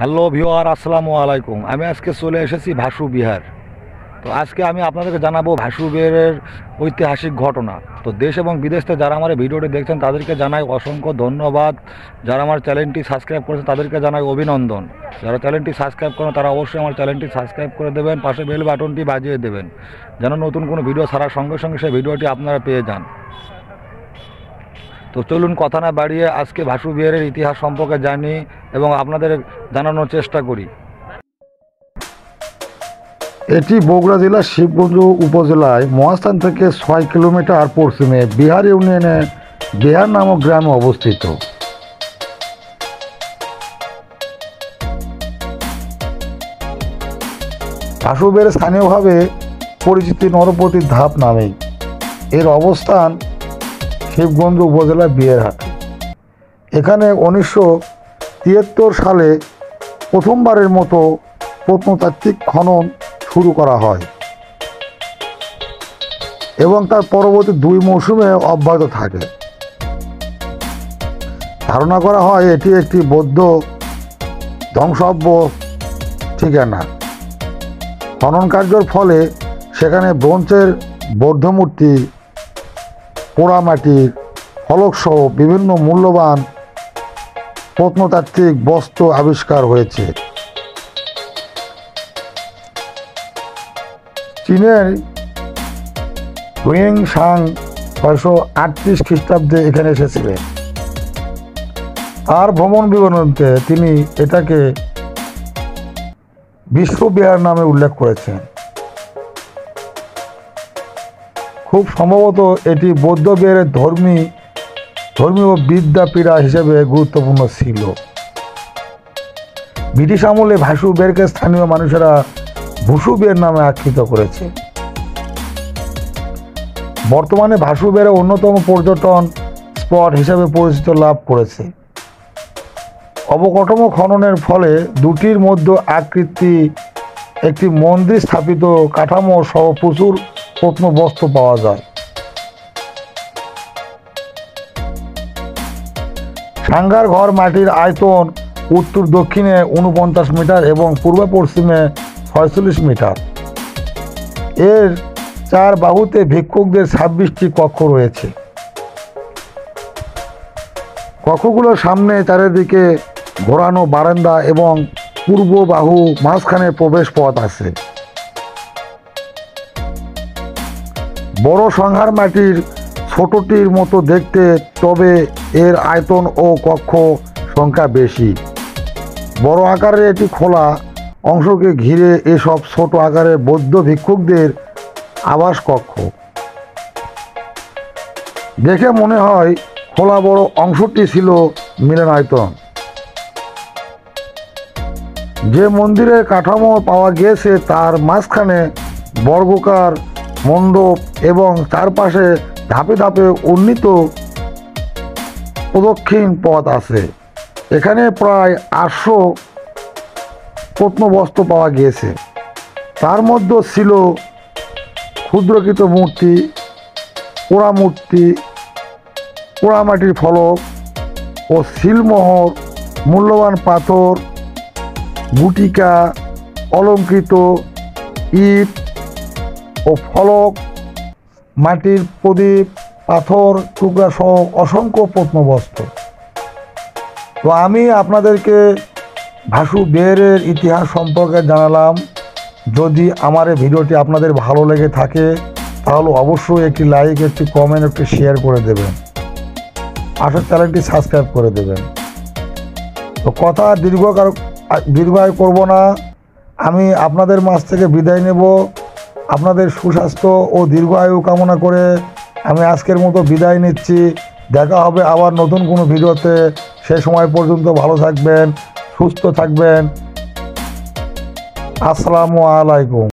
Hello ভিওয়ার, আসসালামু আলাইকুম। আমি আজকে চলে এসেছি ভাসু বিহার। তো আজকে আমি আপনাদেরকে জানাবো ভাসু বিহারের ঐতিহাসিক ঘটনা। তো দেশ এবং বিদেশ থেকে যারা আমার এই ভিডিওটি দেখছেন তাদেরকে জানাই অসংখ্য ধন্যবাদ। যারা আমার চ্যানেলটি সাবস্ক্রাইব করেছেন তাদেরকে জানাই অভিনন্দন। যারা চ্যানেলটি সাবস্ক্রাইব করেন তারা অবশ্যই আমার চ্যানেলটি সাবস্ক্রাইব করে দেবেন, পাশে বেল বাটনটি বাজিয়ে দেবেন যেন নতুন কোনো ভিডিও ছাড়ার সঙ্গে সঙ্গে সেই ভিডিওটি আপনারা পেয়ে যান। তো চলুন কথা না বাড়িয়ে আজকে ভাসু বিহারের ইতিহাস সম্পর্কে জানি এবং আপনাদের জানানোর চেষ্টা করি। এটি বগুড়া জেলার শিবগঞ্জ উপজেলায় মহাস্থান থেকে 6 কিলোমিটার পশ্চিমে বিহার ইউনিয়নে বিহার নামক গ্রামে অবস্থিত। ভাসু বিহার স্থানীয়ভাবে পরিচিত নরপতির ধাপ নামেই। এর অবস্থান শিবগঞ্জ উপজেলার বিহারহাটে। এখানে 1973 সালে প্রথমবারের মতো প্রত্নতাত্ত্বিক খনন শুরু করা হয় এবং তার পরবর্তী 2 মৌসুমে অব্যাহত থাকে। ধারণা করা হয় এটি একটি বৌদ্ধ ধ্বংসাব্য ঠিকানা। খনন কার্যের ফলে সেখানে ব্রোঞ্জের বৌদ্ধমূর্তি, পোড়ামাটির ফলকসহ বিভিন্ন মূল্যবান প্রত্নতাত্ত্বিক বস্তু আবিষ্কার হয়েছে। চীনের হুয়েং সাং 638 খ্রিস্টাব্দে এখানে এসেছিলেন। তার ভ্রমণ বিবরণীতে তিনি এটাকে বিশ্ববিহার নামে উল্লেখ করেছেন। খুব সম্ভবত এটি বৌদ্ধ বিহারের ধর্মীয় বিদ্যাপীঠা হিসেবে গুরুত্বপূর্ণ ছিল। ব্রিটিশ আমলে ভাসু বিহারকে স্থানীয় মানুষেরা ভুসু বিহার নামে আখ্যায়িত করেছে। বর্তমানে ভাসু বিহারের অন্যতম পর্যটন স্পট হিসেবে পরিচিতি লাভ করেছে। অবকাঠামো খননের ফলে দুটির মধ্যে আকৃতি একটি মন্দির স্থাপিত কাঠামো সহ প্রচুর প্রত্নবস্তু পাওয়া যায়। সাঙ্গার ঘর মাটির আয়তন উত্তর দক্ষিণে 49 মিটার এবং পূর্ব পশ্চিমে 46 মিটার। এর 4 বাহুতে ভিক্ষুকদের 26টি কক্ষ রয়েছে। কক্ষগুলোর সামনে চারিদিকে ঘোরানো বারান্দা এবং পূর্ব বাহু মাঝখানে প্রবেশ পথ আছে। বড় সংহার মাটির ছোটটির মতো দেখতে, তবে এর আয়তন ও কক্ষ সংখ্যা বেশি। বড় আকারের এটি খোলা অংশকে ঘিরে এসব ছোট আকারের বৌদ্ধ ভিক্ষুকদের আবাস কক্ষ। দেখে মনে হয় খোলা বড় অংশটি ছিল মিলনায়তন। যে মন্দিরের কাঠামো পাওয়া গিয়েছে তার মাঝখানে বর্গাকার মণ্ডপ এবং চারপাশে ধাপে ধাপে উন্নীত প্রদক্ষিণ পথ আছে। এখানে প্রায় 800 প্রত্নবস্তু পাওয়া গিয়েছে। তার মধ্যে ছিল ক্ষুদ্রকৃত মূর্তি, পোড়ামূর্তি, পোড়ামাটির ফলক ও সিলমোহর, মূল্যবান পাথর, গুটিকা, অলঙ্কৃত ইট ও ফলক, মাটির প্রদীপ, পাথর টুকরা সহ অসংখ্য প্রত্নবস্তু। তো আমি আপনাদেরকে ভাসু বিহারের ইতিহাস সম্পর্কে জানালাম। যদি আমার এই ভিডিওটি আপনাদের ভালো লেগে থাকে তাহলে অবশ্যই একটি লাইক, একটি কমেন্ট, একটি শেয়ার করে দেবেন। আসলে চ্যানেলটি সাবস্ক্রাইব করে দেবেন। তো কথা দীর্ঘায়ু করব না, আমি আপনাদের মাঝ থেকে বিদায় নেব। আপনাদের সুস্বাস্থ্য ও দীর্ঘায়ু কামনা করে আমি আজকের মতো বিদায় নিচ্ছি। দেখা হবে আবার নতুন কোনো ভিডিওতে। সে সময় পর্যন্ত ভালো থাকবেন, সুস্থ থাকবেন। আসসালামু আলাইকুম।